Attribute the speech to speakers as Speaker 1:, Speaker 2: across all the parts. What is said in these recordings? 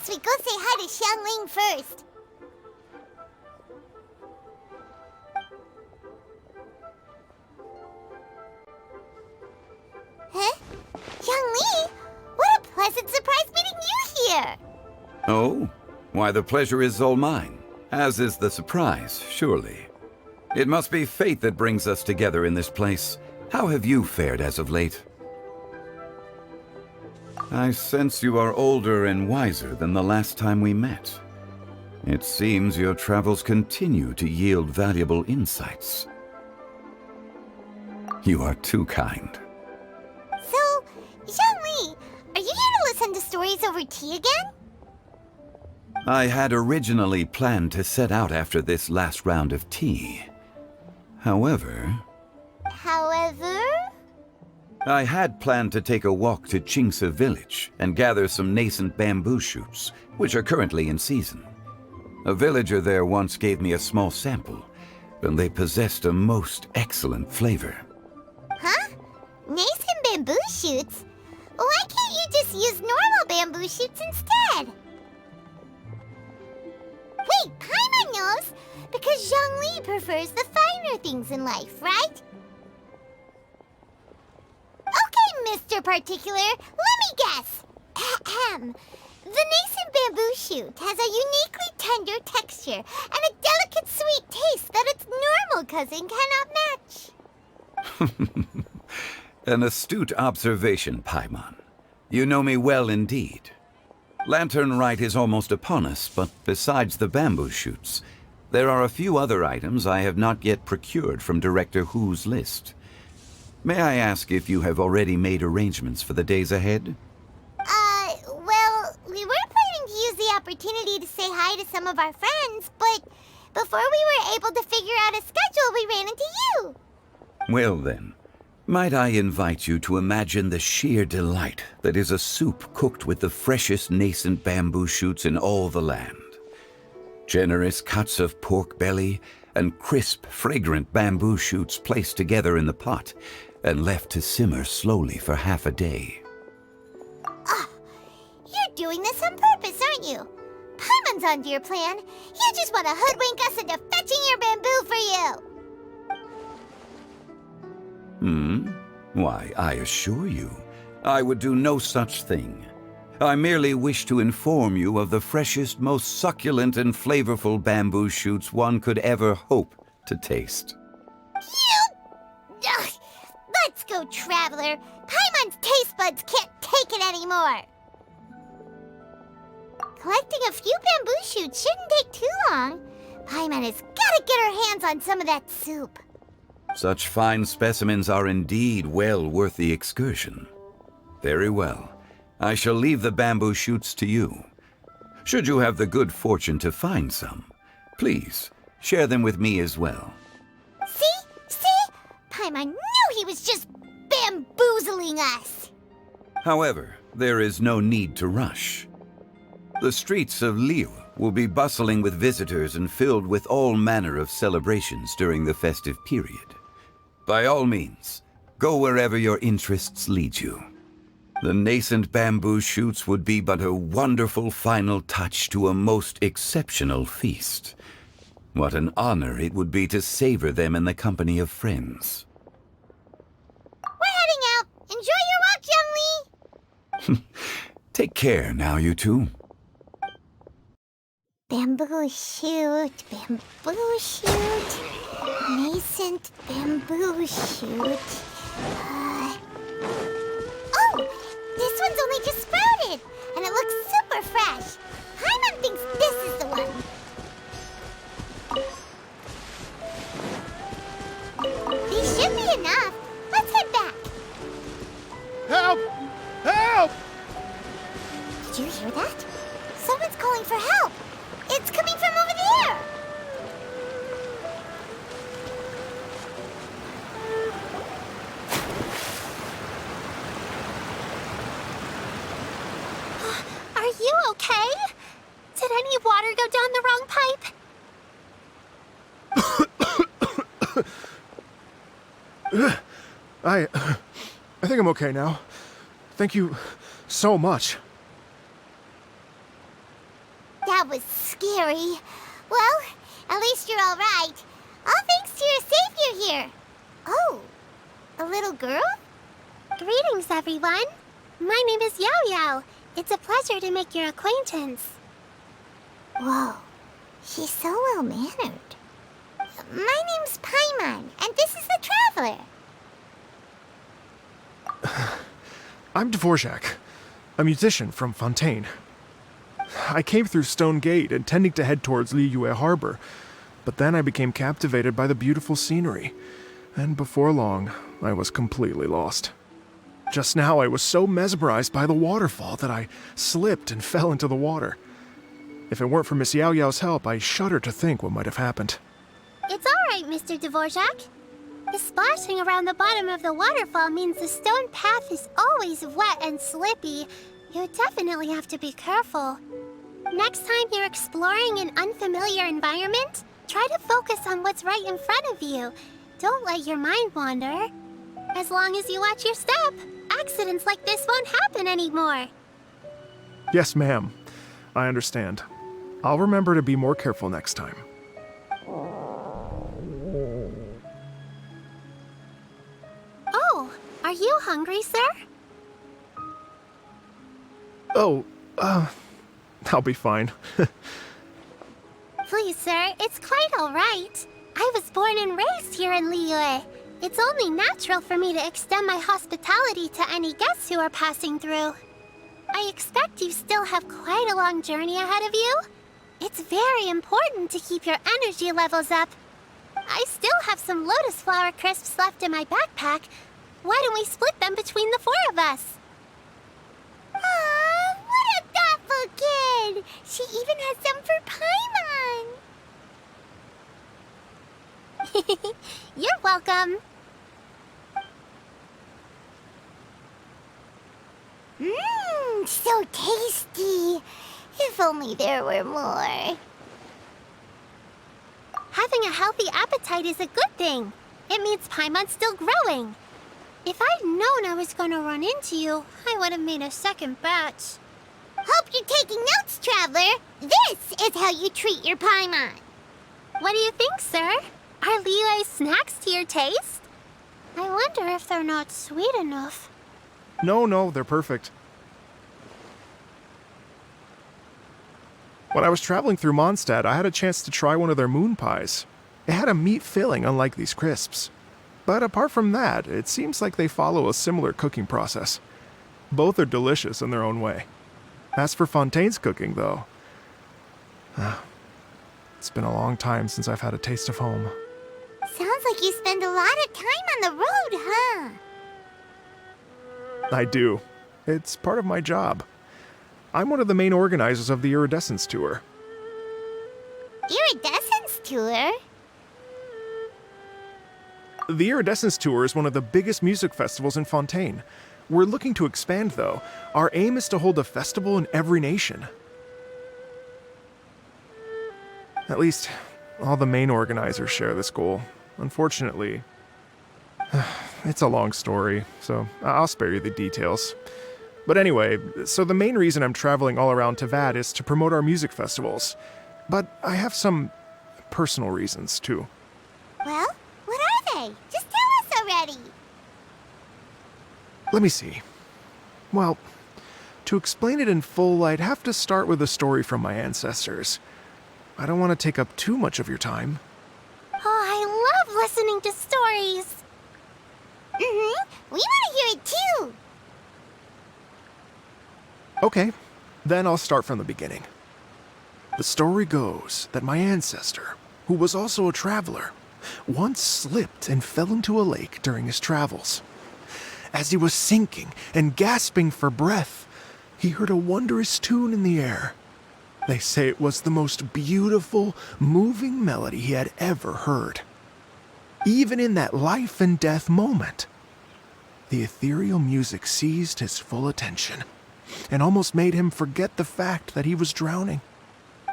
Speaker 1: suggest we go say hi to Xiangling first. Huh? Xiangling? What a pleasant surprise meeting you here!
Speaker 2: Oh? Why, the pleasure is all mine, as is the surprise, surely. It must be fate that brings us together in this place. How have you fared as of late? I sense you are older and wiser than the last time we met. It seems your travels continue to yield valuable insights. You are too kind.
Speaker 1: So, Xiangling, are you here to listen to stories over tea again?
Speaker 2: I had originally planned to set out after this last round of tea. However, I had planned to take a walk to Chimes village and gather some nascent bamboo shoots, which are currently in season. A villager there once gave me a small sample, and they possessed a most excellent flavor.
Speaker 1: Huh? Nascent bamboo shoots? Why can't you just use normal bamboo shoots instead? Wait, Paimon knows! Because Zhongli prefers the finer things in life, right? Okay, Mr. Particular, let me guess. Ahem. The nascent bamboo shoot has a uniquely tender texture and a delicate sweet taste that its normal cousin cannot match.
Speaker 2: An astute observation, Paimon. You know me well indeed. Lantern Rite is almost upon us, but besides the bamboo shoots, there are a few other items I have not yet procured from Director Hu's list. May I ask if you have already made arrangements for the days ahead?
Speaker 1: Well, we were planning to use the opportunity to say hi to some of our friends, but before we were able to figure out a schedule, we ran into you.
Speaker 2: Well then, might I invite you to imagine the sheer delight that is a soup cooked with the freshest nascent bamboo shoots in all the land. Generous cuts of pork belly and crisp, fragrant bamboo shoots placed together in the pot and left to simmer slowly for half a day.
Speaker 1: You're doing this on purpose, aren't you? Paimon's onto your plan. You just want to hoodwink us into fetching your bamboo for you.
Speaker 2: Why, I assure you, I would do no such thing. I merely wish to inform you of the freshest, most succulent and flavorful bamboo shoots one could ever hope to taste.
Speaker 1: Ugh, let's go, Traveler. Paimon's taste buds can't take it anymore. Collecting a few bamboo shoots shouldn't take too long. Paimon has got to get her hands on some of that soup.
Speaker 2: Such fine specimens are indeed well worth the excursion. Very well. I shall leave the bamboo shoots to you. Should you have the good fortune to find some, please share them with me as well.
Speaker 1: See? Paimon knew he was just bamboozling us.
Speaker 2: However, there is no need to rush. The streets of Liu will be bustling with visitors and filled with all manner of celebrations during the festive period. By all means, go wherever your interests lead you. The nascent bamboo shoots would be but a wonderful final touch to a most exceptional feast. What an honor it would be to savor them in the company of friends.
Speaker 1: We're heading out. Enjoy your walk, Youngly.
Speaker 2: Take care now, you two.
Speaker 1: Bamboo shoot, nascent bamboo shoot. Oh, this one's only just sprouted, and it looks super fresh. Paimon thinks this is the one. These should be enough. Let's head back.
Speaker 3: Help! Help!
Speaker 1: Did you hear that? Someone's calling for help. It's coming from over there. Are you okay? Did any water go down the wrong pipe?
Speaker 3: I think I'm okay now. Thank you so much.
Speaker 1: That was scary. Well, at least you're all right. All thanks to your savior here. Oh, a little girl?
Speaker 4: Greetings, everyone. My name is Yao Yao. It's a pleasure to make your acquaintance.
Speaker 1: Whoa, she's so well-mannered. My name's Paimon, and this is the Traveler.
Speaker 3: I'm Dvorak, a musician from Fontaine. I came through Stone Gate intending to head towards Liyue Harbor, but then I became captivated by the beautiful scenery, and before long, I was completely lost. Just now, I was so mesmerized by the waterfall that I slipped and fell into the water. If it weren't for Miss Yao Yao's help, I shudder to think what might have happened.
Speaker 4: It's all right, Mr. Dvorak. The splashing around the bottom of the waterfall means the stone path is always wet and slippy. You definitely have to be careful. Next time you're exploring an unfamiliar environment, try to focus on what's right in front of you. Don't let your mind wander. As long as you watch your step, accidents like this won't happen anymore.
Speaker 3: Yes, ma'am. I understand. I'll remember to be more careful next time.
Speaker 4: Oh, are you hungry, sir?
Speaker 3: Oh, I'll be fine.
Speaker 4: Please, sir, it's quite all right. I was born and raised here in Liyue. It's only natural for me to extend my hospitality to any guests who are passing through. I expect you still have quite a long journey ahead of you. It's very important to keep your energy levels up. I still have some lotus flower crisps left in my backpack. Why don't we split them between the four of us?
Speaker 1: Aw, what a thoughtful kid! She even has some for Paimon.
Speaker 4: You're welcome.
Speaker 1: Mmm, so tasty. If only there were more.
Speaker 4: Having a healthy appetite is a good thing. It means Paimon's still growing. If I'd known I was going to run into you, I would have made a second batch.
Speaker 1: Hope you're taking notes, Traveler. This is how you treat your Paimon.
Speaker 4: What do you think, sir? Are Liyue's snacks to your taste? I wonder if they're not sweet enough.
Speaker 3: No, they're perfect. When I was traveling through Mondstadt, I had a chance to try one of their moon pies. It had a meat filling, unlike these crisps. But apart from that, it seems like they follow a similar cooking process. Both are delicious in their own way. As for Fontaine's cooking, though, it's been a long time since I've had a taste of home.
Speaker 1: Sounds like you spend a lot of time on the road, huh?
Speaker 3: I do. It's part of my job. I'm one of the main organizers of the Iridescence Tour.
Speaker 1: Iridescence Tour?
Speaker 3: The Iridescence Tour is one of the biggest music festivals in Fontaine. We're looking to expand, though. Our aim is to hold a festival in every nation. At least, all the main organizers share this goal. Unfortunately, it's a long story, so I'll spare you the details. But anyway, so the main reason I'm traveling all around Tavad is to promote our music festivals. But I have some personal reasons, too.
Speaker 1: Well, what are they? Just tell us already.
Speaker 3: Let me see. Well, to explain it in full, I'd have to start with a story from my ancestors. I don't want to take up too much of your time.
Speaker 4: Oh, I love listening to stories.
Speaker 1: Mm-hmm. We want to hear it too.
Speaker 3: Okay, then I'll start from the beginning. The story goes that my ancestor, who was also a traveler, once slipped and fell into a lake during his travels. As he was sinking and gasping for breath, he heard a wondrous tune in the air. They say it was the most beautiful, moving melody he had ever heard. Even in that life and death moment, the ethereal music seized his full attention and almost made him forget the fact that he was drowning.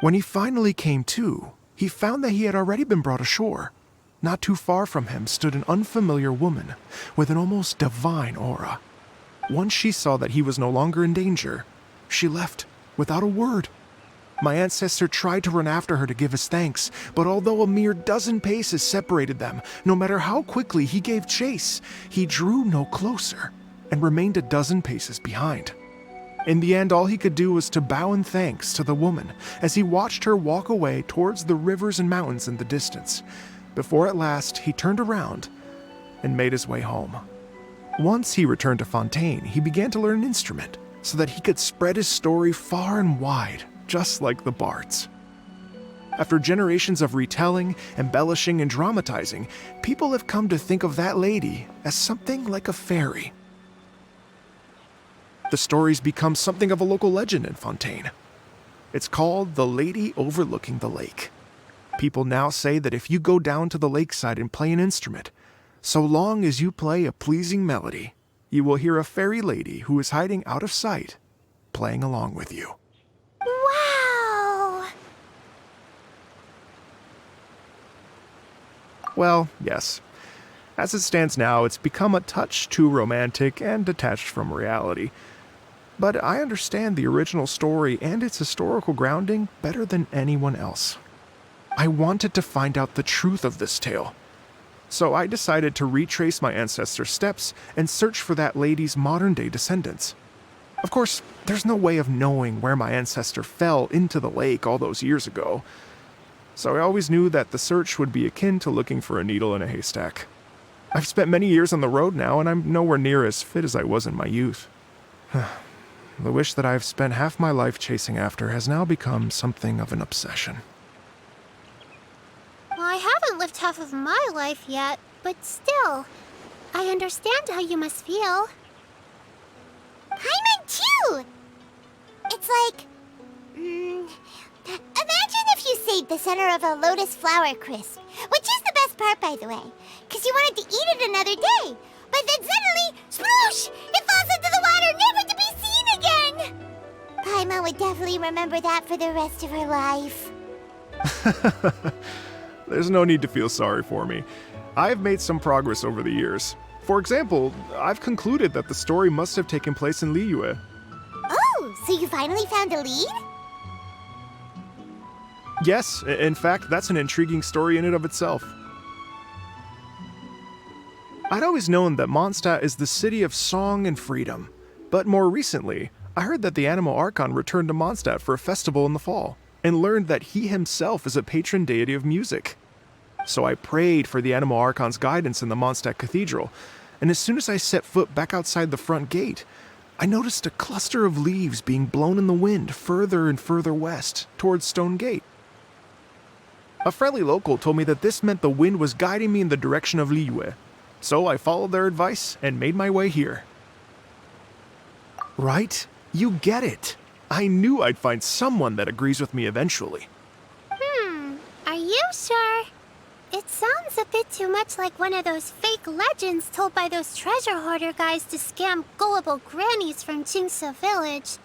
Speaker 3: When he finally came to, he found that he had already been brought ashore. Not too far from him stood an unfamiliar woman with an almost divine aura. Once she saw that he was no longer in danger, she left without a word. My ancestor tried to run after her to give his thanks, but although a mere dozen paces separated them, no matter how quickly he gave chase, he drew no closer and remained a dozen paces behind. In the end, all he could do was to bow in thanks to the woman as he watched her walk away towards the rivers and mountains in the distance, before at last he turned around and made his way home. Once he returned to Fontaine, he began to learn an instrument so that he could spread his story far and wide, just like the bards. After generations of retelling, embellishing, and dramatizing, people have come to think of that lady as something like a fairy. The story's become something of a local legend in Fontaine. It's called The Lady Overlooking the Lake. People now say that if you go down to the lakeside and play an instrument, so long as you play a pleasing melody, you will hear a fairy lady who is hiding out of sight, playing along with you.
Speaker 4: Wow!
Speaker 3: Well, yes. As it stands now, it's become a touch too romantic and detached from reality. But I understand the original story and its historical grounding better than anyone else. I wanted to find out the truth of this tale. So I decided to retrace my ancestors' steps and search for that lady's modern-day descendants. Of course, there's no way of knowing where my ancestor fell into the lake all those years ago. So I always knew that the search would be akin to looking for a needle in a haystack. I've spent many years on the road now, and I'm nowhere near as fit as I was in my youth. The wish that I've spent half my life chasing after has now become something of an obsession.
Speaker 4: Well, I haven't lived half of my life yet, but still, I understand how you must feel.
Speaker 1: Paimon too! It's like... imagine if you saved the center of a lotus flower crisp, which is the best part, by the way, because you wanted to eat it another day. But then suddenly, sploosh! It falls into the water, never to be seen again! Paimon would definitely remember that for the rest of her life.
Speaker 3: There's no need to feel sorry for me. I've made some progress over the years. For example, I've concluded that the story must have taken place in Liyue.
Speaker 1: Oh, so you finally found a lead?
Speaker 3: Yes, in fact, that's an intriguing story in and of itself. I'd always known that Mondstadt is the city of song and freedom, but more recently, I heard that the Animal Archon returned to Mondstadt for a festival in the fall, and learned that he himself is a patron deity of music. So I prayed for the Animal Archon's guidance in the Mondstadt Cathedral, and as soon as I set foot back outside the front gate, I noticed a cluster of leaves being blown in the wind further and further west, towards Stone Gate. A friendly local told me that this meant the wind was guiding me in the direction of Liyue, so I followed their advice and made my way here. Right? You get it. I knew I'd find someone that agrees with me eventually.
Speaker 4: Are you sure? It sounds a bit too much like one of those fake legends told by those treasure hoarder guys to scam gullible grannies from Jingsa Village.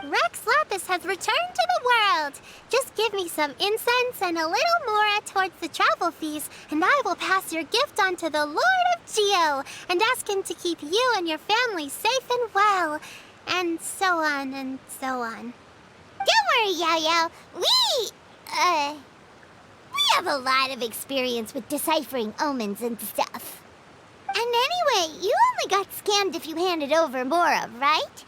Speaker 4: Rex Lapis has returned to the world. Just give me some incense and a little more towards the travel fees, and I will pass your gift on to the Lord of Geo and ask him to keep you and your family safe and well. And so on and so on.
Speaker 1: Don't worry, Yao Yao. We have a lot of experience with deciphering omens and stuff. And anyway, you only got scammed if you handed over Mora, right?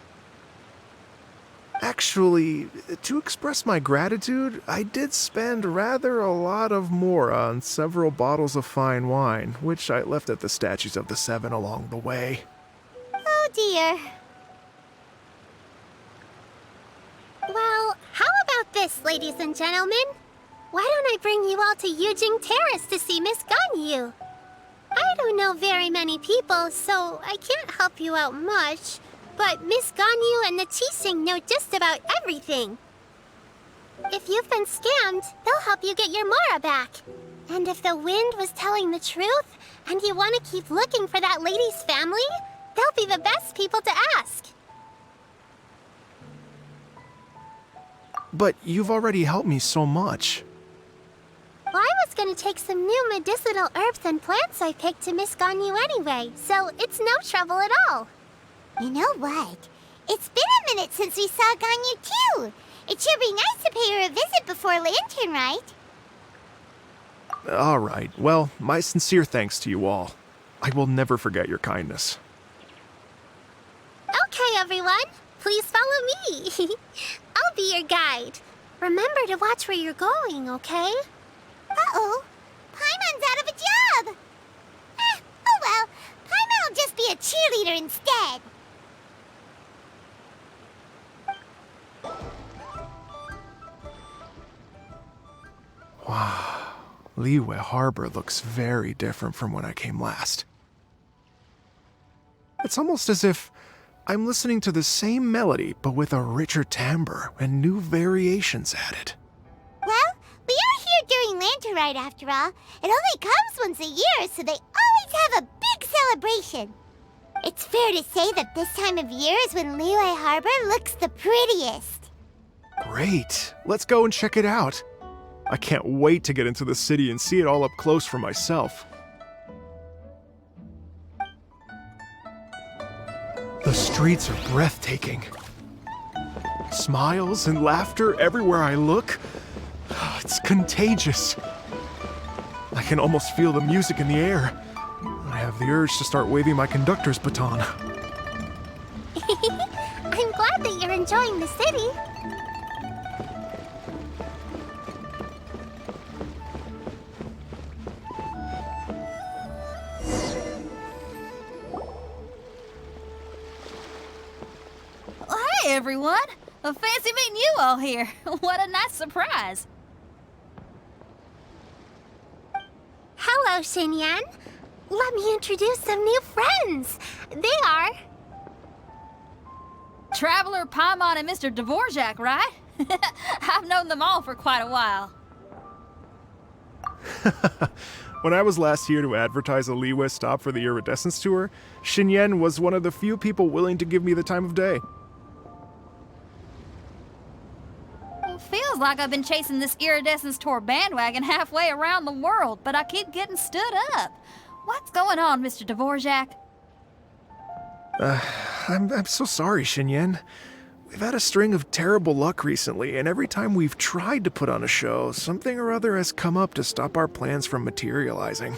Speaker 3: Actually, to express my gratitude, I did spend rather a lot of Mora on several bottles of fine wine, which I left at the Statues of the Seven along the way.
Speaker 1: Oh dear.
Speaker 4: Well, how about this, ladies and gentlemen? Why don't I bring you all to Yujing Terrace to see Miss Ganyu? I don't know very many people, so I can't help you out much. But Miss Ganyu and the Qixing know just about everything. If you've been scammed, they'll help you get your Mora back. And if the wind was telling the truth, and you want to keep looking for that lady's family, they'll be the best people to ask.
Speaker 3: But you've already helped me so much.
Speaker 4: Well, I was going to take some new medicinal herbs and plants I picked to Miss Ganyu anyway, so it's no trouble at all.
Speaker 1: You know what? It's been a minute since we saw Ganyu too. It sure be nice to pay her a visit before Lantern Rite.
Speaker 3: All right. Well, my sincere thanks to you all. I will never forget your kindness.
Speaker 4: Okay, everyone. Please follow me. I'll be your guide. Remember to watch where you're going, okay?
Speaker 1: Uh-oh. Paimon's out of a job. Oh well. Paimon will just be a cheerleader instead.
Speaker 3: Wow. Liyue Harbor looks very different from when I came last. It's almost as if I'm listening to the same melody, but with a richer timbre and new variations added.
Speaker 1: Well, we are here during Lantern Rite after all. It only comes once a year, so they always have a big celebration. It's fair to say that this time of year is when Liyue Harbor looks the prettiest.
Speaker 3: Great. Let's go and check it out. I can't wait to get into the city and see it all up close for myself. The streets are breathtaking. Smiles and laughter everywhere I look. It's contagious. I can almost feel the music in the air. I have the urge to start waving my conductor's baton.
Speaker 4: I'm glad that you're enjoying the city.
Speaker 5: Hey, everyone! Fancy meeting you all here. What a nice surprise.
Speaker 4: Hello, Xinyan. Let me introduce some new friends. They are...
Speaker 5: Traveler, Paimon, and Mr. Dvorak, right? I've known them all for quite a while.
Speaker 3: When I was last here to advertise a Liyue stop for the Iridescence Tour, Xinyan was one of the few people willing to give me the time of day.
Speaker 5: Feels like I've been chasing this Iridescence Tour bandwagon halfway around the world, but I keep getting stood up. What's going on, Mr. Dvorak?
Speaker 3: I'm so sorry, Xinyan. We've had a string of terrible luck recently, and every time we've tried to put on a show, something or other has come up to stop our plans from materializing.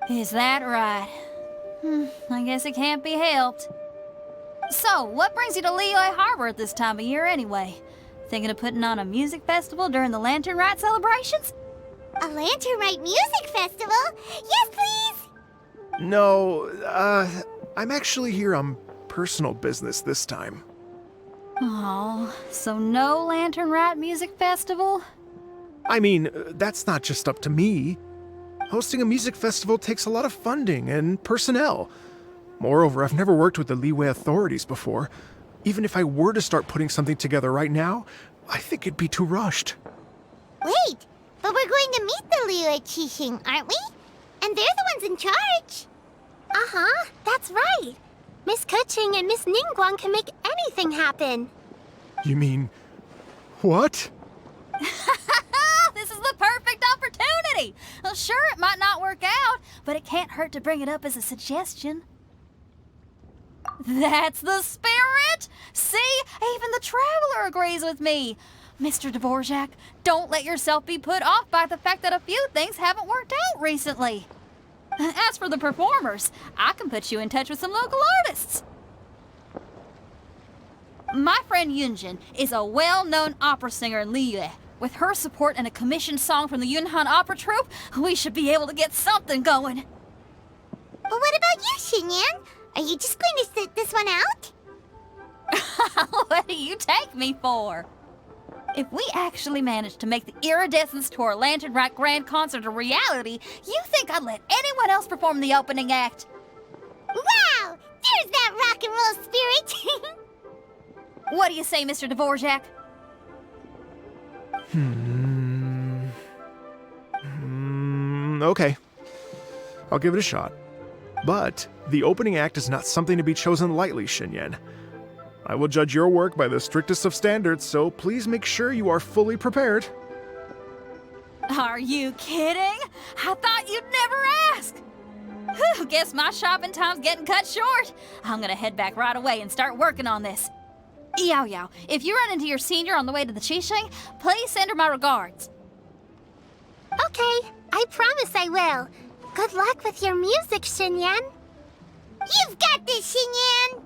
Speaker 5: Is that right? I guess it can't be helped. So, what brings you to Liyue Harbor at this time of year anyway? Thinking of putting on a music festival during the Lantern Rite celebrations?
Speaker 1: A Lantern Rite music festival? Yes, please!
Speaker 3: No, I'm actually here on personal business this time.
Speaker 5: Oh, so no Lantern Rite music festival?
Speaker 3: I mean, that's not just up to me. Hosting a music festival takes a lot of funding and personnel. Moreover, I've never worked with the Liyue authorities before. Even if I were to start putting something together right now, I think it'd be too rushed.
Speaker 1: Wait, but we're going to meet the Liyue Qixing, aren't we? And they're the ones in charge.
Speaker 4: Uh-huh, that's right. Miss Keqing and Miss Ningguang can make anything happen.
Speaker 3: You mean... what?
Speaker 5: This is the perfect opportunity! Well, sure, it might not work out, but it can't hurt to bring it up as a suggestion. That's the spirit! See? Even the Traveler agrees with me. Mr. Dvorak, don't let yourself be put off by the fact that a few things haven't worked out recently. As for the performers, I can put you in touch with some local artists. My friend Yunjin is a well-known opera singer in Liyue. With her support and a commissioned song from the Yunhan Opera Troupe, we should be able to get something going.
Speaker 1: But what about you, Xinyan? Are you just going to sit this one out?
Speaker 5: What do you take me for? If we actually manage to make the Iridescence Tour Lantern Rite Grand Concert a reality, you think I'd let anyone else perform the opening act?
Speaker 1: Wow! There's that rock and roll spirit!
Speaker 5: What do you say, Mr. Dvorak?
Speaker 3: Okay. I'll give it a shot. But the opening act is not something to be chosen lightly, Xinyan. I will judge your work by the strictest of standards, so please make sure you are fully prepared.
Speaker 5: Are you kidding? I thought you'd never ask. Whew, guess my shopping time's getting cut short. I'm gonna head back right away and start working on this. Yao Yao, if you run into your senior on the way to the Qixing, please send her my regards.
Speaker 4: Okay, I promise I will. Good luck with your music, Xinyan.
Speaker 1: You've got this, Xinyan!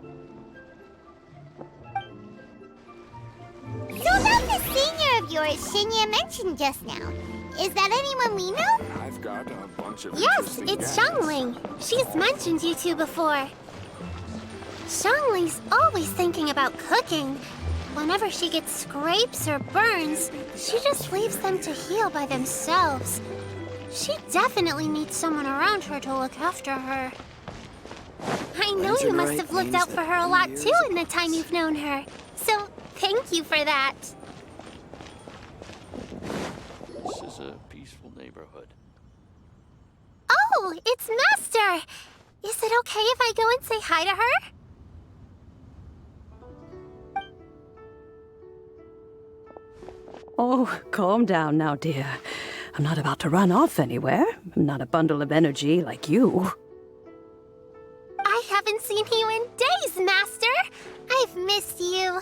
Speaker 1: So about the senior of yours Xinyan mentioned just now, is that anyone we know?
Speaker 6: I've got a bunch of
Speaker 4: Yes,
Speaker 6: interesting
Speaker 4: it's
Speaker 6: gadgets.
Speaker 4: Xiangling. She's mentioned you two before. Xiangling's always thinking about cooking. Whenever she gets scrapes or burns, she just leaves them to heal by themselves. She definitely needs someone around her to look after her. I know you must have looked out for her a lot too in the time you've known her. So, thank you for that.
Speaker 7: This is a peaceful neighborhood.
Speaker 4: Oh, it's Master! Is it okay if I go and say hi to her?
Speaker 8: Oh, calm down now, dear. I'm not about to run off anywhere. I'm not a bundle of energy like you.
Speaker 4: I haven't seen you in days, Master! I've missed you.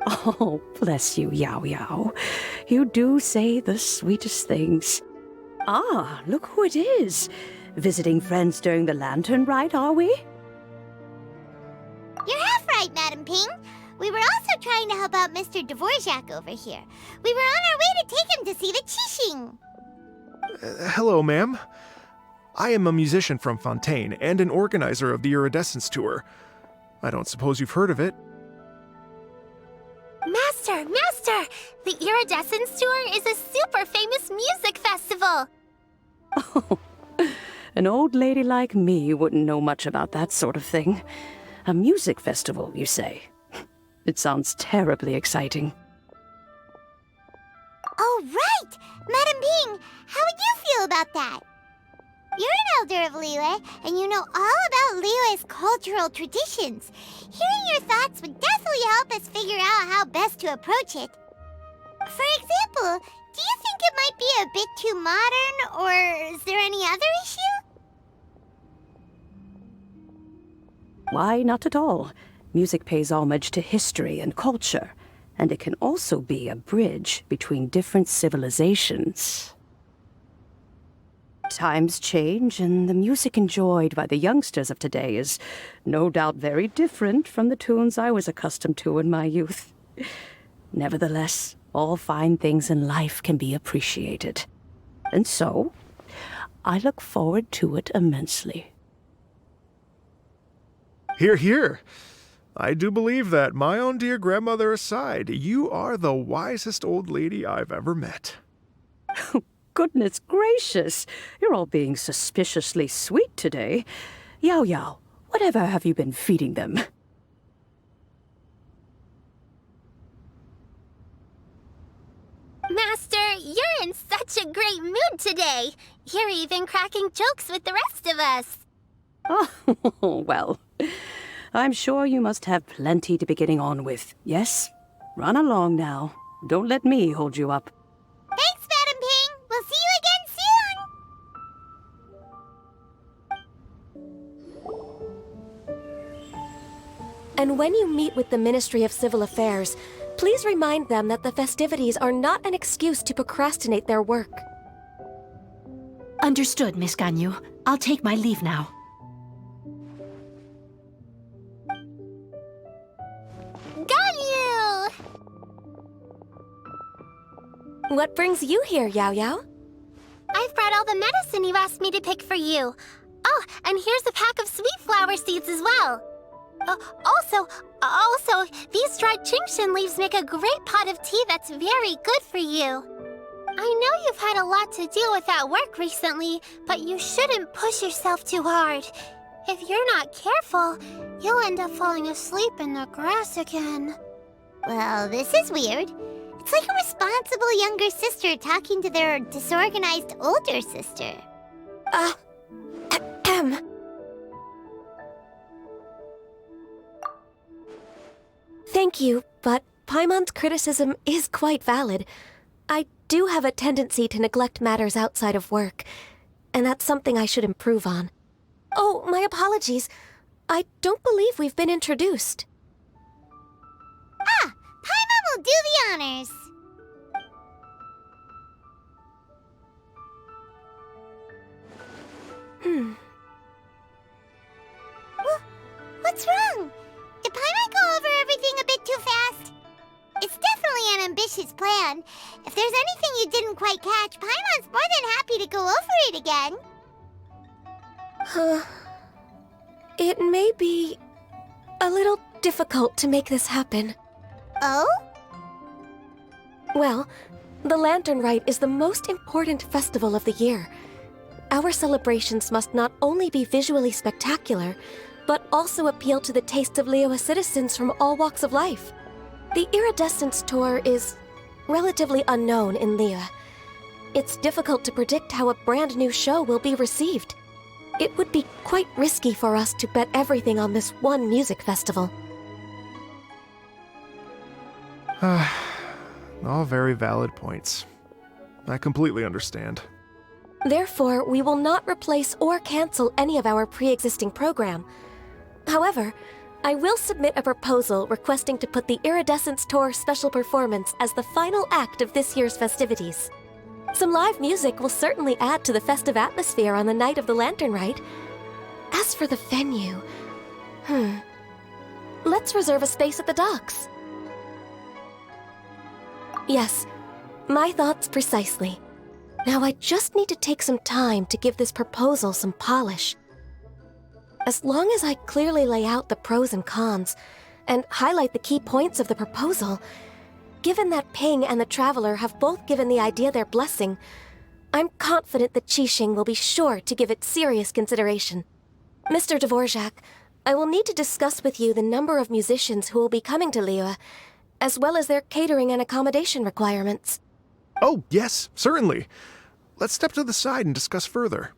Speaker 8: Oh, bless you, Yao Yao. You do say the sweetest things. Ah, look who it is. Visiting friends during the lantern rite, are we?
Speaker 1: You're half right, Madam Ping. We were also trying to help out Mr. Dvorak over here. We were on our way to take him to see the Qixing.
Speaker 3: Hello, ma'am. I am a musician from Fontaine and an organizer of the Iridescence Tour. I don't suppose you've heard of it.
Speaker 4: Master! The Iridescence Tour is a super famous music festival!
Speaker 8: Oh, an old lady like me wouldn't know much about that sort of thing. A music festival, you say? It sounds terribly exciting.
Speaker 1: Oh, right! Madam Ping, how would you feel about that? You're an elder of Liyue, and you know all about Liyue's cultural traditions. Hearing your thoughts would definitely help us figure out how best to approach it. For example, do you think it might be a bit too modern, or is there any other issue?
Speaker 8: Why, not at all. Music pays homage to history and culture, and it can also be a bridge between different civilizations. Times change, and the music enjoyed by the youngsters of today is no doubt very different from the tunes I was accustomed to in my youth. Nevertheless, all fine things in life can be appreciated. And so, I look forward to it immensely.
Speaker 3: Hear, hear. I do believe that, my own dear grandmother aside, you are the wisest old lady I've ever met.
Speaker 8: Goodness gracious, you're all being suspiciously sweet today. Yao Yao, whatever have you been feeding them?
Speaker 4: Master, you're in such a great mood today. You're even cracking jokes with the rest of us.
Speaker 8: Oh, well, I'm sure you must have plenty to be getting on with. Yes? Run along now. Don't let me hold you up.
Speaker 1: Thanks, Madam Ping. We'll see you again soon.
Speaker 9: And when you meet with the Ministry of Civil Affairs, please remind them that the festivities are not an excuse to procrastinate their work.
Speaker 10: Understood, Miss Ganyu. I'll take my leave now.
Speaker 4: Ganyu!
Speaker 9: What brings you here, Yao Yao?
Speaker 4: I've brought all the medicine you asked me to pick for you. Oh, and here's a pack of sweet flower seeds as well. Also, these dried Chingshin leaves make a great pot of tea that's very good for you. I know you've had a lot to deal with at work recently, but you shouldn't push yourself too hard. If you're not careful, you'll end up falling asleep in the grass again.
Speaker 1: Well, this is weird. It's like a responsible younger sister talking to their disorganized older sister.
Speaker 9: Thank you, but Paimon's criticism is quite valid. I do have a tendency to neglect matters outside of work, and that's something I should improve on. Oh, my apologies. I don't believe we've been introduced.
Speaker 1: will do the honors. What's wrong? Did Paimon go over everything a bit too fast? It's definitely an ambitious plan. If there's anything you didn't quite catch, Paimon's more than happy to go over it again.
Speaker 9: It may be a little difficult to make this happen.
Speaker 1: Oh?
Speaker 9: Well, the Lantern Rite is the most important festival of the year. Our celebrations must not only be visually spectacular, but also appeal to the tastes of Liyue citizens from all walks of life. The Iridescence Tour is relatively unknown in Liyue. It's difficult to predict how a brand new show will be received. It would be quite risky for us to bet everything on this one music festival.
Speaker 3: All very valid points. I completely understand.
Speaker 9: Therefore, we will not replace or cancel any of our pre-existing program. However, I will submit a proposal requesting to put the Iridescence Tour special performance as the final act of this year's festivities. Some live music will certainly add to the festive atmosphere on the night of the Lantern Rite. As for the venue, let's reserve a space at the docks. Yes, my thoughts precisely. Now I just need to take some time to give this proposal some polish. As long as I clearly lay out the pros and cons, and highlight the key points of the proposal, given that Ping and the Traveler have both given the idea their blessing, I'm confident that Qixing will be sure to give it serious consideration. Mr. Dvorak, I will need to discuss with you the number of musicians who will be coming to Liyue, as well as their catering and accommodation requirements.
Speaker 3: Oh, yes, certainly. Let's step to the side and discuss further.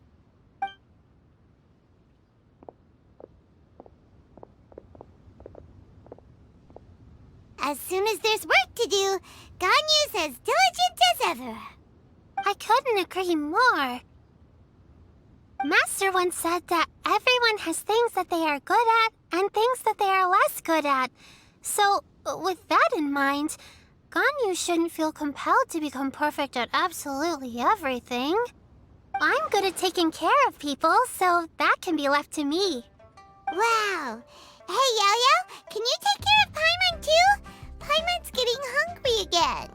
Speaker 1: As soon as there's work to do, Ganyu's as diligent as ever.
Speaker 4: I couldn't agree more. Master once said that everyone has things that they are good at and things that they are less good at. So, with that in mind, Ganyu shouldn't feel compelled to become perfect at absolutely everything. I'm good at taking care of people, so that can be left to me.
Speaker 1: Wow. Hey, Yo-Yo, can you take care of Paimon too? Paimon's getting hungry again.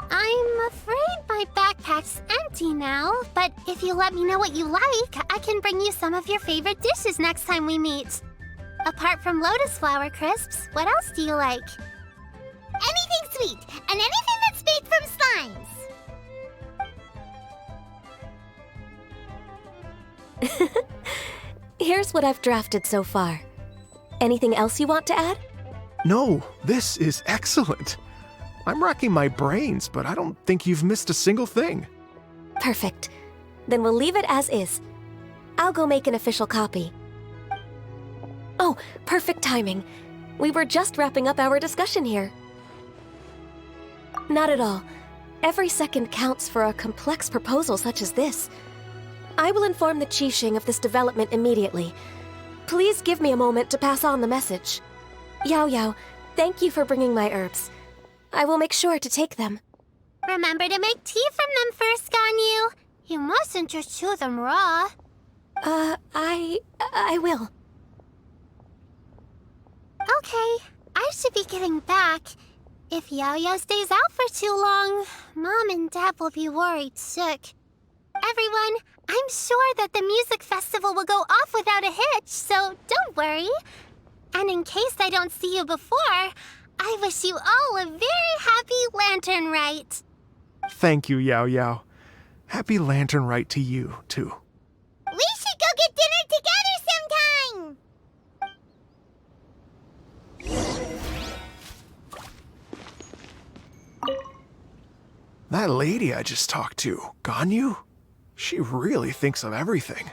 Speaker 4: I'm afraid my backpack's empty now, but if you let me know what you like, I can bring you some of your favorite dishes next time we meet. Apart from lotus flower crisps, what else do you like?
Speaker 1: Anything sweet, and anything that's made from slimes.
Speaker 9: Here's what I've drafted so far. Anything else you want to add?
Speaker 3: No, this is excellent. I'm racking my brains, but I don't think you've missed a single thing.
Speaker 9: Perfect. Then we'll leave it as is. I'll go make an official copy. Oh, perfect timing. We were just wrapping up our discussion here. Not at all. Every second counts for a complex proposal such as this. I will inform the Qixing of this development immediately. Please give me a moment to pass on the message. Yao Yao, thank you for bringing my herbs. I will make sure to take them.
Speaker 4: Remember to make tea from them first, Ganyu. You mustn't just chew them raw.
Speaker 9: I will.
Speaker 4: Okay, I should be getting back. If Yao-Yao stays out for too long, Mom and Dad will be worried sick. Everyone, I'm sure that the music festival will go off without a hitch, so don't worry. And in case I don't see you before, I wish you all a very happy Lantern Rite.
Speaker 3: Thank you, Yao Yao. Happy Lantern Rite to you, too.
Speaker 1: We should go get dinner together sometime!
Speaker 3: That lady I just talked to, Ganyu, she really thinks of everything.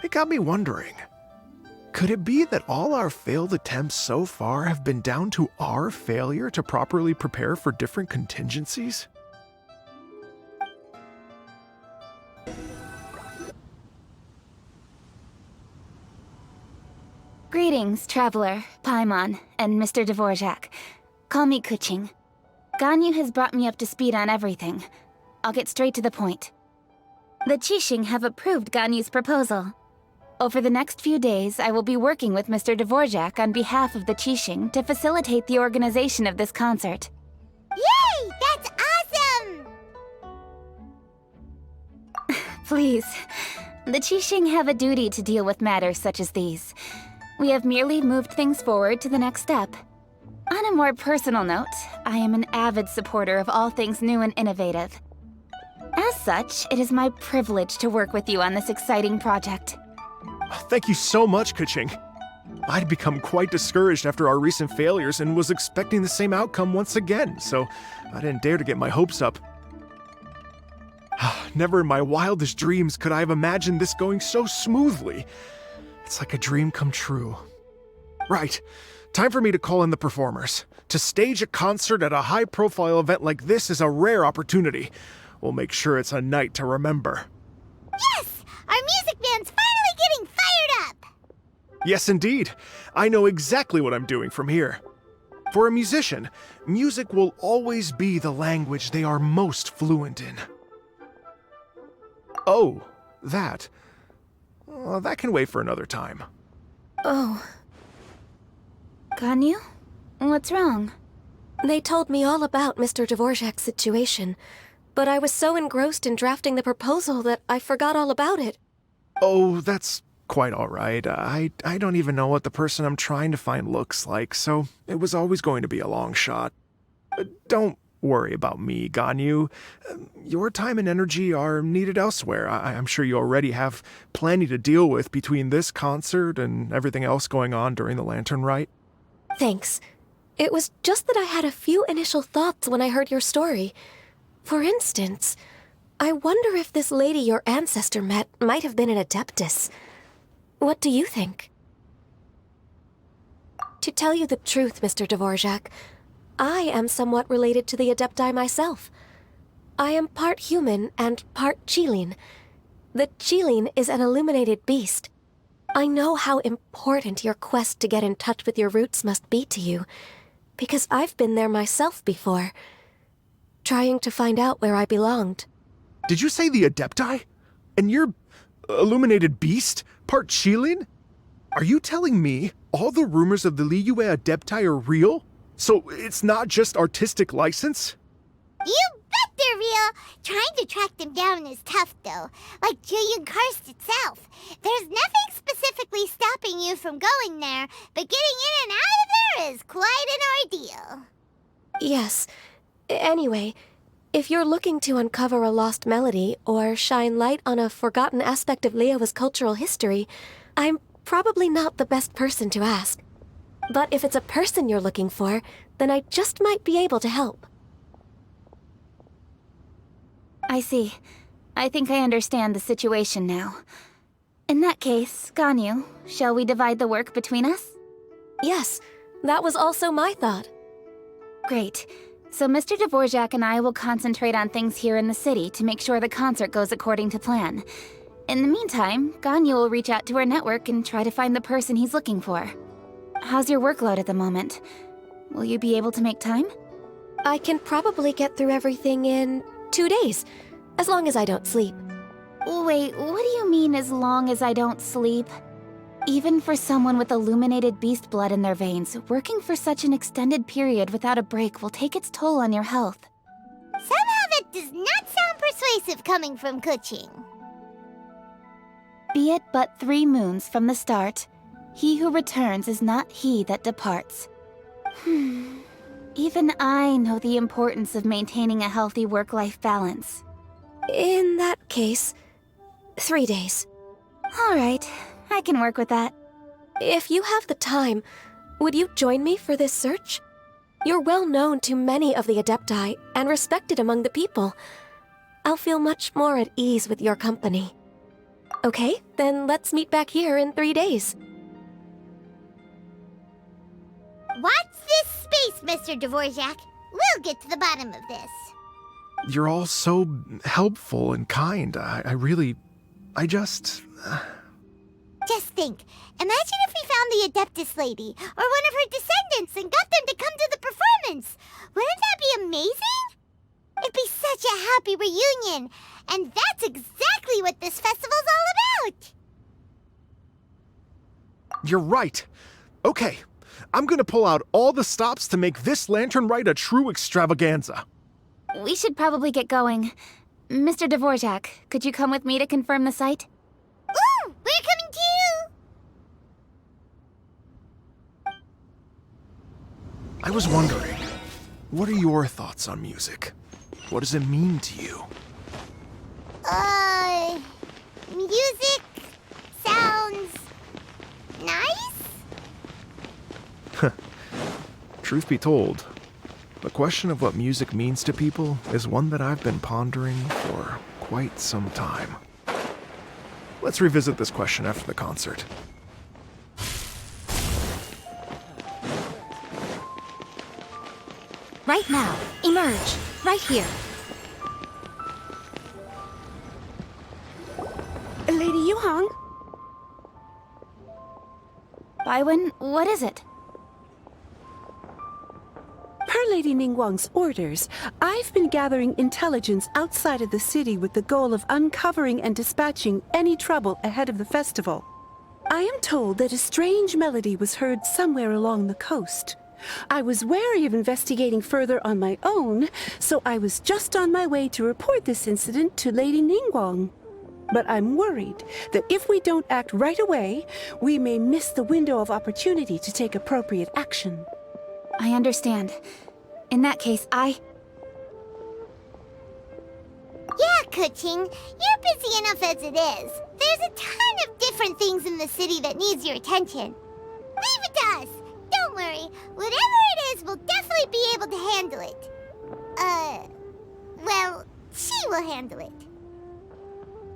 Speaker 3: It got me wondering, could it be that all our failed attempts so far have been down to our failure to properly prepare for different contingencies?
Speaker 6: Greetings, Traveler, Paimon, and Mr. Dvorak. Call me Kuching. Ganyu has brought me up to speed on everything. I'll get straight to the point. The Qixing have approved Ganyu's proposal. Over the next few days, I will be working with Mr. Dvorak on behalf of the Qixing to facilitate the organization of this concert.
Speaker 1: Yay! That's awesome!
Speaker 6: Please. The Qixing have a duty to deal with matters such as these. We have merely moved things forward to the next step. On a more personal note, I am an avid supporter of all things new and innovative. As such, it is my privilege to work with you on this exciting project.
Speaker 3: Thank you so much, Kuching. I'd become quite discouraged after our recent failures and was expecting the same outcome once again, so I didn't dare to get my hopes up. Never in my wildest dreams could I have imagined this going so smoothly. It's like a dream come true. Right, time for me to call in the performers. To stage a concert at a high-profile event like this is a rare opportunity. We'll make sure it's a night to remember.
Speaker 1: Yes! Our music band's finally getting fired up!
Speaker 3: Yes, indeed. I know exactly what I'm doing from here. For a musician, music will always be the language they are most fluent in. Oh, that. Well, that can wait for another time.
Speaker 9: Oh,
Speaker 6: Ganyu? What's wrong?
Speaker 9: they told me all about Mr. Dvorak's situation, but I was so engrossed in drafting the proposal that I forgot all about it.
Speaker 3: Oh, that's quite all right. I don't even know what the person I'm trying to find looks like, so it was always going to be a long shot. Don't worry about me, Ganyu. Your time and energy are needed elsewhere. I'm sure you already have plenty to deal with between this concert and everything else going on during the Lantern Rite.
Speaker 9: Thanks. It was just that I had a few initial thoughts when I heard your story. For instance, I wonder if this lady your ancestor met might have been an Adeptus. What do you think? To tell you the truth, Mr. Dvorak, I am somewhat related to the Adepti myself. I am part human and part Qilin. The Qilin is an illuminated beast. I know how important your quest to get in touch with your roots must be to you, because I've been there myself before, trying to find out where I belonged.
Speaker 3: Did you say the Adepti? And you're illuminated beast? Part Qilin? Are you telling me all the rumors of the Liyue Adepti are real? So it's not just artistic license?
Speaker 1: You bet they're real! Trying to track them down is tough, though. Like Julian Karst itself. There's nothing specifically stopping you from going there, but getting in and out of there is quite an ordeal.
Speaker 9: Yes. Anyway, if you're looking to uncover a lost melody or shine light on a forgotten aspect of Liyue's cultural history, I'm probably not the best person to ask. But if it's a person you're looking for, then I just might be able to help.
Speaker 6: I see. I think I understand the situation now. In that case, Ganyu, shall we divide the work between us?
Speaker 9: Yes, that was also my thought.
Speaker 6: Great. So Mr. Dvorak and I will concentrate on things here in the city to make sure the concert goes according to plan. In the meantime, Ganyu will reach out to our network and try to find the person he's looking for. How's your workload at the moment? Will you be able to make time?
Speaker 9: I can probably get through everything in 2 days, as long as I don't sleep.
Speaker 6: Wait, what do you mean as long as I don't sleep? Even for someone with illuminated beast blood in their veins, working for such an extended period without a break will take its toll on your health.
Speaker 1: Somehow that does not sound persuasive coming from Kuching.
Speaker 6: Be it but 3 moons from the start, he who returns is not he that departs. Even I know the importance of maintaining a healthy work-life balance.
Speaker 9: In that case, 3 days.
Speaker 6: All right, I can work with that.
Speaker 9: If you have the time, would you join me for this search? You're well known to many of the Adepti and respected among the people. I'll feel much more at ease with your company. Okay, then let's meet back here in 3 days.
Speaker 1: Watch this space, Mr. Dvorak. We'll get to the bottom of this.
Speaker 3: You're all so helpful and kind. I just...
Speaker 1: Just think, imagine if we found the Adeptus lady, or one of her descendants, and got them to come to the performance. happy reunion. And that's exactly what this festival's all about.
Speaker 3: You're right. Okay, I'm gonna pull out all the stops to make this lantern rite a true extravaganza.
Speaker 6: We should probably get going. Mr. Dvorak, could you come with me to confirm the site?
Speaker 1: Ooh, we're coming too!
Speaker 3: I was wondering, what are your thoughts on music? What does it mean to you?
Speaker 1: Music sounds nice?
Speaker 3: Truth be told, the question of what music means to people is one that I've been pondering for quite some time. Let's revisit this question after the concert.
Speaker 10: Right now. Emerge. Right here.
Speaker 8: Lady Yuhang?
Speaker 6: Baiwen, what is it?
Speaker 11: Per Lady Ningguang's orders, I've been gathering intelligence outside of the city with the goal of uncovering and dispatching any trouble ahead of the festival. I am told that a strange melody was heard somewhere along the coast. I was wary of investigating further on my own, so I was just on my way to report this incident to Lady Ningguang. But I'm worried that if we don't act right away, we may miss the window of opportunity to take appropriate action.
Speaker 6: I understand. In that case,
Speaker 1: Yeah, Kuching, you're busy enough as it is. There's a ton of different things in the city that needs your attention. Leave it to us. Don't worry. Whatever it is, we'll definitely be able to handle it. Well, she will handle it.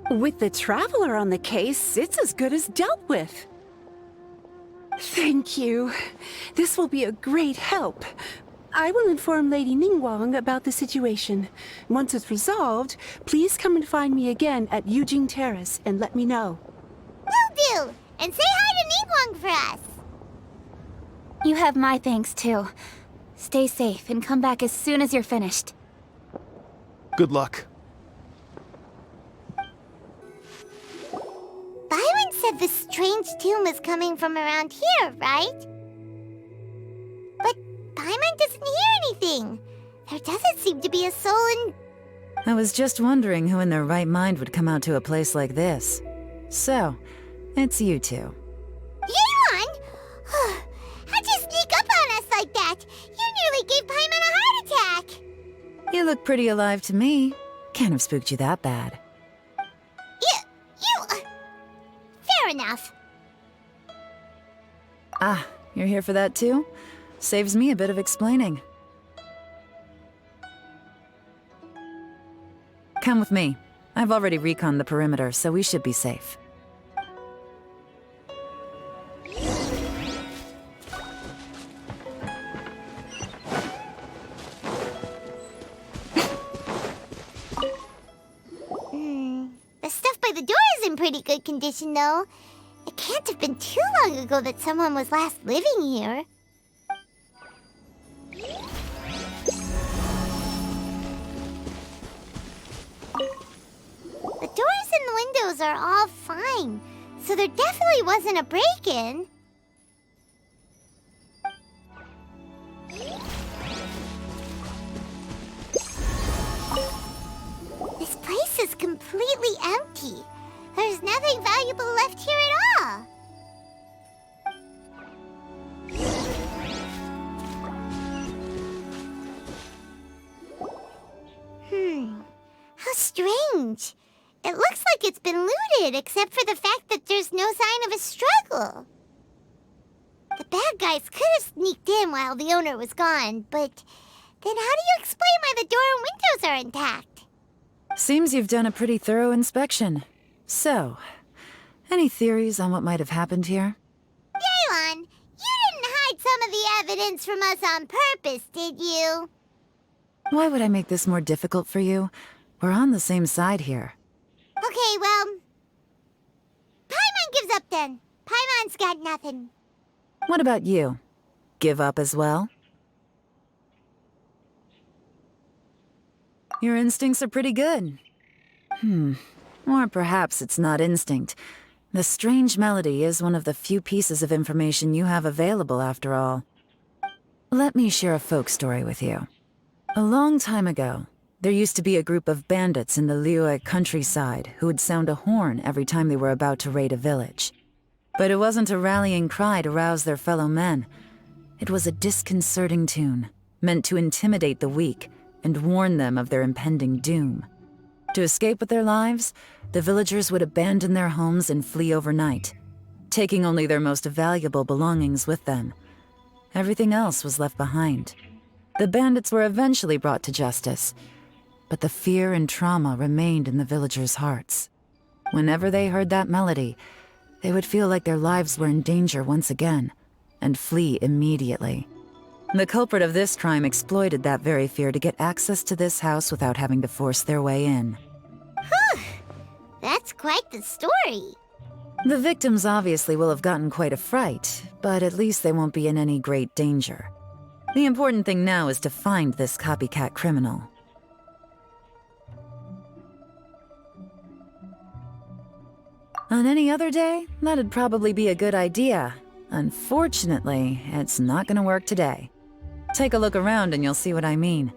Speaker 11: With the Traveler on the case, it's as good as dealt with. Thank you. This will be a great help. I will inform Lady Ningguang about the situation. Once it's resolved, please come and find me again at Yujing Terrace and let me know.
Speaker 1: Will do. And say hi to Ningguang for us.
Speaker 6: you have my thanks too. Stay safe and come back as soon as you're finished.
Speaker 3: Good luck.
Speaker 1: Byron said the strange tune was coming from around here, right? But Paimon doesn't hear anything. There doesn't seem to be a soul in...
Speaker 12: I was just wondering who in their right mind would come out to a place like this. So, it's you two.
Speaker 1: Yeon! How'd you sneak up on us like that? You nearly gave Paimon a heart attack!
Speaker 12: You look pretty alive to me. Can't have spooked you that bad.
Speaker 1: Fair enough.
Speaker 12: Ah, you're here for that too? Saves me a bit of explaining. Come with me. I've already reconned the perimeter, so we should be safe.
Speaker 1: The stuff by the door is in pretty good condition, though. It can't have been too long ago that someone was last living here. The doors and the windows are all fine, so there definitely wasn't a break-in. This place is completely empty. There's nothing valuable left here at all. How strange. It looks like it's been looted, except for the fact that there's no sign of a struggle. The bad guys could have sneaked in while the owner was gone, but then how do you explain why the door and windows are intact?
Speaker 12: Seems you've done a pretty thorough inspection. So, any theories on what might have happened here?
Speaker 1: Yeon, you didn't hide some of the evidence from us on purpose, did you?
Speaker 12: Why would I make this more difficult for you? We're on the same side here.
Speaker 1: Okay, well... Paimon gives up then. Paimon's got nothing.
Speaker 12: What about you? Give up as well? Your instincts are pretty good. Or perhaps it's not instinct. The strange melody is one of the few pieces of information you have available, after all. Let me share a folk story with you. A long time ago, there used to be a group of bandits in the Liyue countryside who would sound a horn every time they were about to raid a village. But it wasn't a rallying cry to rouse their fellow men. It was a disconcerting tune, meant to intimidate the weak and warn them of their impending doom. To escape with their lives, the villagers would abandon their homes and flee overnight, taking only their most valuable belongings with them. Everything else was left behind. The bandits were eventually brought to justice, but the fear and trauma remained in the villagers' hearts. Whenever they heard that melody, they would feel like their lives were in danger once again, and flee immediately. The culprit of this crime exploited that very fear to get access to this house without having to force their way in.
Speaker 1: That's quite the story.
Speaker 12: The victims obviously will have gotten quite a fright, but at least they won't be in any great danger. The important thing now is to find this copycat criminal. On any other day, that'd probably be a good idea. Unfortunately, it's not gonna work today. Take a look around and you'll see what I mean.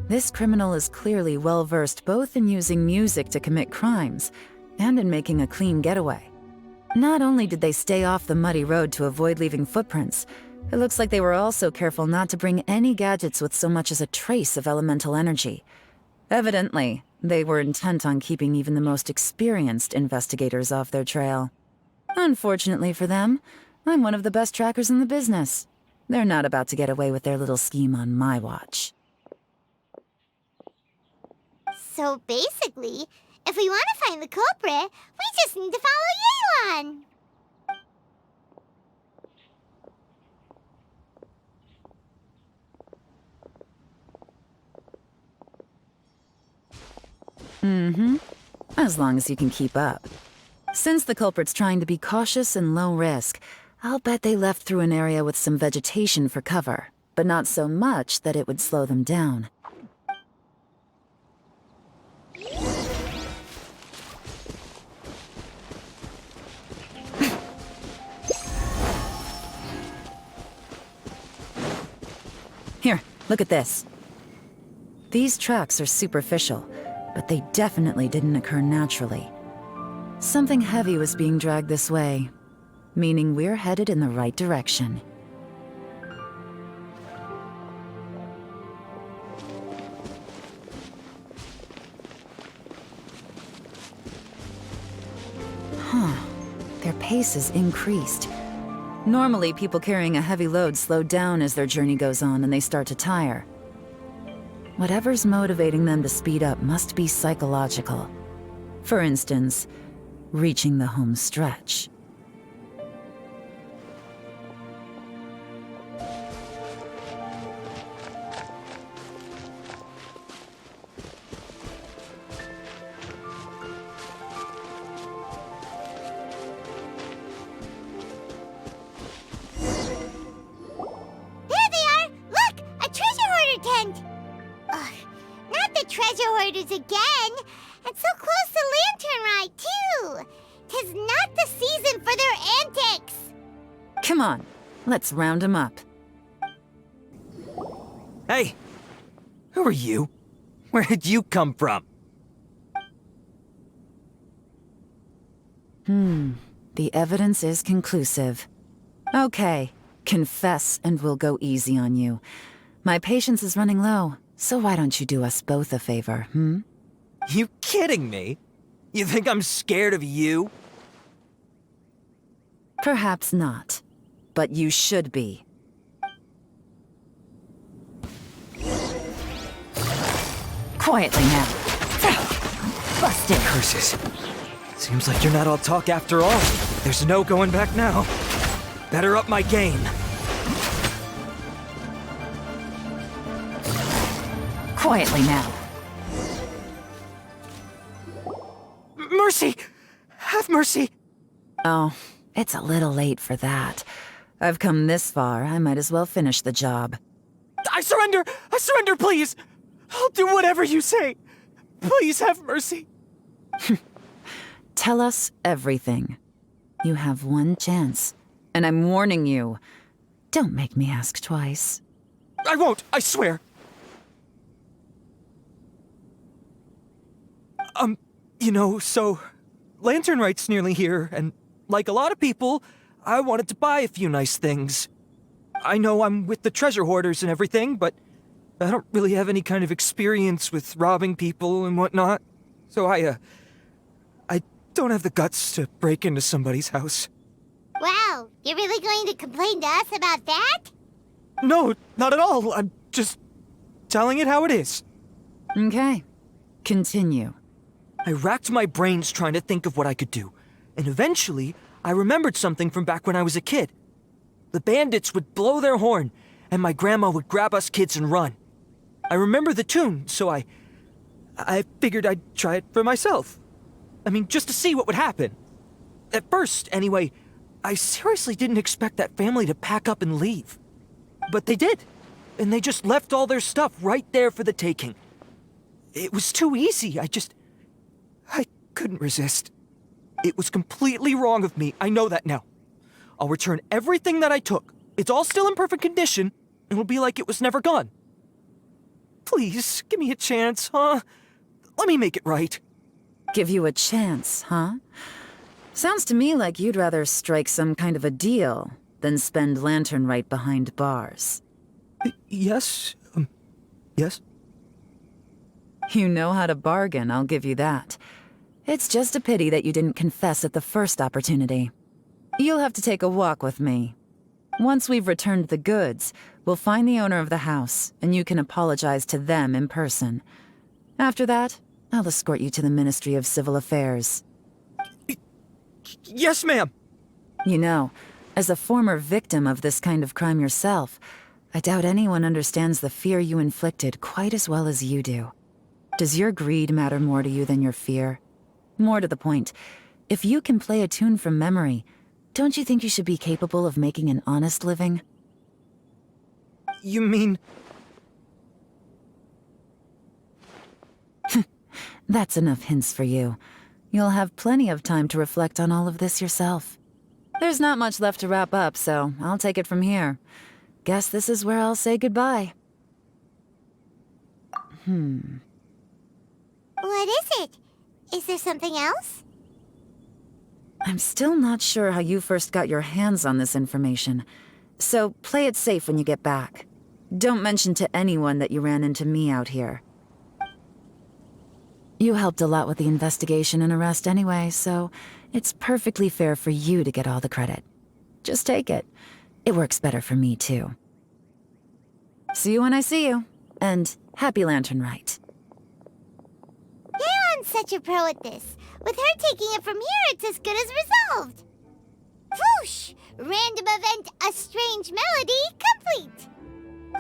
Speaker 12: This criminal is clearly well-versed both in using music to commit crimes and in making a clean getaway. Not only did they stay off the muddy road to avoid leaving footprints, it looks like they were also careful not to bring any gadgets with so much as a trace of elemental energy. Evidently, they were intent on keeping even the most experienced investigators off their trail. Unfortunately for them, I'm one of the best trackers in the business. They're not about to get away with their little scheme on my watch.
Speaker 1: So basically, if we want to find the culprit, we just need to follow Yeon.
Speaker 12: As long as you can keep up. Since the culprit's trying to be cautious and low risk, I'll bet they left through an area with some vegetation for cover, but not so much that it would slow them down. Here, look at this. These tracks are superficial, but they definitely didn't occur naturally. Something heavy was being dragged this way, meaning we're headed in the right direction. Their pace has increased. Normally, people carrying a heavy load slow down as their journey goes on and they start to tire. Whatever's motivating them to speed up must be psychological. For instance, reaching the home stretch.
Speaker 1: There they are! Look! A treasure hoarder tent! Ugh, not the treasure hoarders again! And so close to Lantern Rite, too! 'Tis not the season for their antics!
Speaker 12: Come on, let's round them up.
Speaker 13: Hey! Who are you? Where did you come from?
Speaker 12: The evidence is conclusive. Okay, confess and we'll go easy on you. My patience is running low, so why don't you do us both a favor,
Speaker 13: You kidding me? You think I'm scared of you?
Speaker 12: Perhaps not, but you should be. Quietly now. Busted.
Speaker 13: Curses. Seems like you're not all talk after all. There's no going back now. Better up my game.
Speaker 12: Quietly now.
Speaker 13: Mercy! Have mercy!
Speaker 12: Oh, it's a little late for that. I've come this far, I might as well finish the job.
Speaker 13: I surrender! I surrender, please! I'll do whatever you say!
Speaker 3: Please have mercy.
Speaker 12: Tell us everything. You have one chance, and I'm warning you. Don't make me ask twice.
Speaker 3: I won't, I swear. So Lantern Rite's nearly here, and like a lot of people, I wanted to buy a few nice things. I know I'm with the treasure hoarders and everything, but I don't really have any kind of experience with robbing people and whatnot. So I don't have the guts to break into somebody's house.
Speaker 1: Wow, you're really going to complain to us about that?
Speaker 3: No, not at all. I'm just telling it how it is.
Speaker 12: Okay. Continue.
Speaker 3: I racked my brains trying to think of what I could do, and eventually, I remembered something from back when I was a kid. The bandits would blow their horn, and my grandma would grab us kids and run. I remember the tune, so I figured I'd try it for myself. I mean, just to see what would happen. At first, anyway, I seriously didn't expect that family to pack up and leave. But they did, and they just left all their stuff right there for the taking. It was too easy, I couldn't resist. It was completely wrong of me, I know that now. I'll return everything that I took. It's all still in perfect condition, and it'll be like it was never gone. Please, give me a chance, huh? Let me make it right.
Speaker 12: Give you a chance, huh? Sounds to me like you'd rather strike some kind of a deal than spend Lantern Rite behind bars.
Speaker 3: Yes? Yes?
Speaker 12: You know how to bargain, I'll give you that. It's just a pity that you didn't confess at the first opportunity. You'll have to take a walk with me. Once we've returned the goods, we'll find the owner of the house, and you can apologize to them in person. After that, I'll escort you to the Ministry of Civil Affairs.
Speaker 3: Yes, ma'am!
Speaker 12: You know, as a former victim of this kind of crime yourself, I doubt anyone understands the fear you inflicted quite as well as you do. Does your greed matter more to you than your fear? More to the point, if you can play a tune from memory, don't you think you should be capable of making an honest living?
Speaker 3: You mean...
Speaker 12: That's enough hints for you. You'll have plenty of time to reflect on all of this yourself. There's not much left to wrap up, so I'll take it from here. Guess this is where I'll say goodbye.
Speaker 1: What is it? Is there something else?
Speaker 12: I'm still not sure how you first got your hands on this information, so play it safe when you get back. Don't mention to anyone that you ran into me out here. You helped a lot with the investigation and arrest anyway, so it's perfectly fair for you to get all the credit. Just take it. It works better for me, too. See you when I see you, and happy Lantern Rite.
Speaker 1: Yeon's such a pro at this. With her taking it from here, it's as good as resolved. Whoosh! Random event, a strange melody, complete.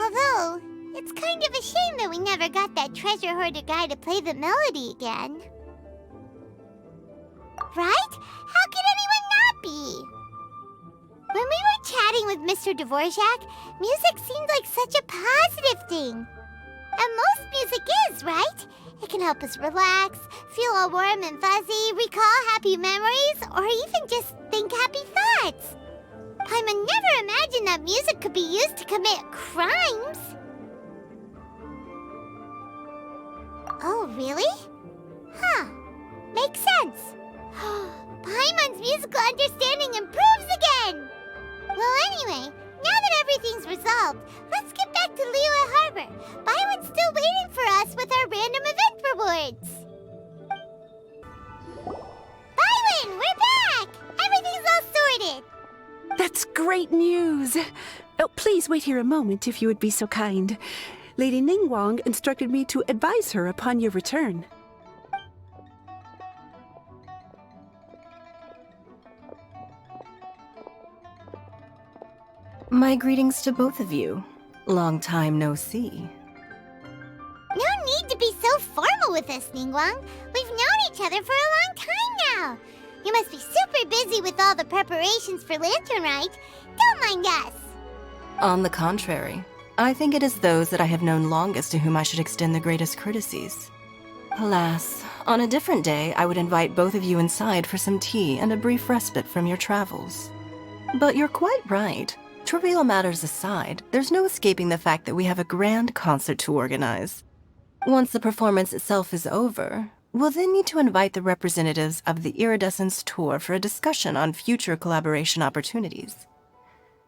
Speaker 1: Although, it's kind of a shame that we never got that treasure hoarder guy to play the melody again. Right? How could anyone not be? When we were chatting with Mr. Dvorak, music seemed like such a positive thing. And most music is, right? It can help us relax, feel all warm and fuzzy, recall happy memories, or even just think happy thoughts. Paimon never imagined that music could be used to commit crimes. Oh, really? Huh. Makes sense. Paimon's musical understanding improves again! Well, anyway, now that everything's resolved, let's get back to Liyue Harbor. Byron's still waiting for us with our random event rewards. Byron, we're back! Everything's all sorted.
Speaker 11: That's great news. Oh, please wait here a moment if you would be so kind. Lady Ningguang instructed me to advise her upon your return.
Speaker 10: My greetings to both of you. Long time no see.
Speaker 1: No need to be so formal with us, Ningguang. We've known each other for a long time now. You must be super busy with all the preparations for Lantern Rite. Don't mind us.
Speaker 10: On the contrary, I think it is those that I have known longest to whom I should extend the greatest courtesies. Alas, on a different day, I would invite both of you inside for some tea and a brief respite from your travels. But you're quite right. Trivial matters aside, there's no escaping the fact that we have a grand concert to organize. Once the performance itself is over, we'll then need to invite the representatives of the Iridescence Tour for a discussion on future collaboration opportunities.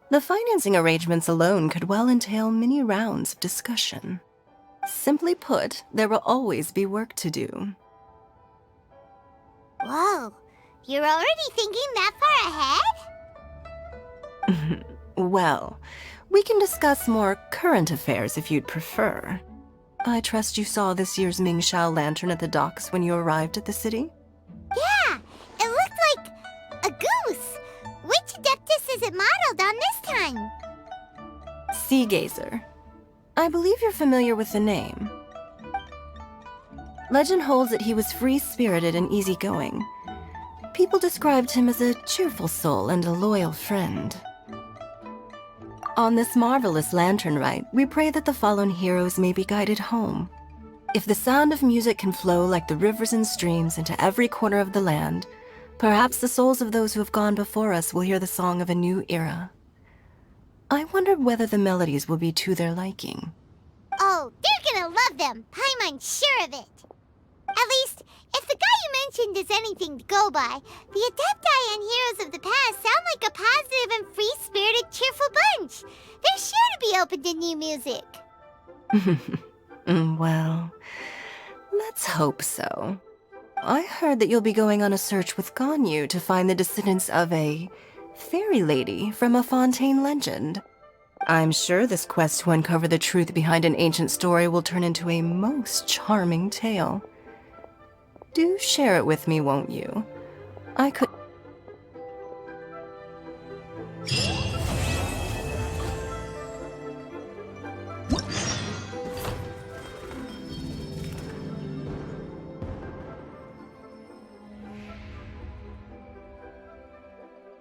Speaker 10: The financing arrangements alone could well entail many rounds of discussion. Simply put, there will always be work to do.
Speaker 1: Whoa, you're already thinking that far ahead?
Speaker 10: Well, we can discuss more current affairs if you'd prefer. I trust you saw this year's Mingxiao lantern at the docks when you arrived at the city?
Speaker 1: Yeah, it looked like a goose. Which Adeptus is it modeled on this time?
Speaker 10: Sea Gazer. I believe you're familiar with the name. Legend holds that he was free-spirited and easygoing. People described him as a cheerful soul and a loyal friend. On this marvelous lantern rite, we pray that the fallen heroes may be guided home. If the sound of music can flow like the rivers and streams into every corner of the land, perhaps the souls of those who have gone before us will hear the song of a new era. I wonder whether the melodies will be to their liking.
Speaker 1: Oh, they're gonna love them. Paimon's sure of it. At least, if the guy you mentioned is anything to go by, the Adepti and heroes of the past sound like a positive and free-spirited, cheerful bunch. They're sure to be open to new music.
Speaker 10: Well, let's hope so. I heard that you'll be going on a search with Ganyu to find the descendants of a fairy lady from a Fontaine legend. I'm sure this quest to uncover the truth behind an ancient story will turn into a most charming tale. Do share it with me, won't you? I could...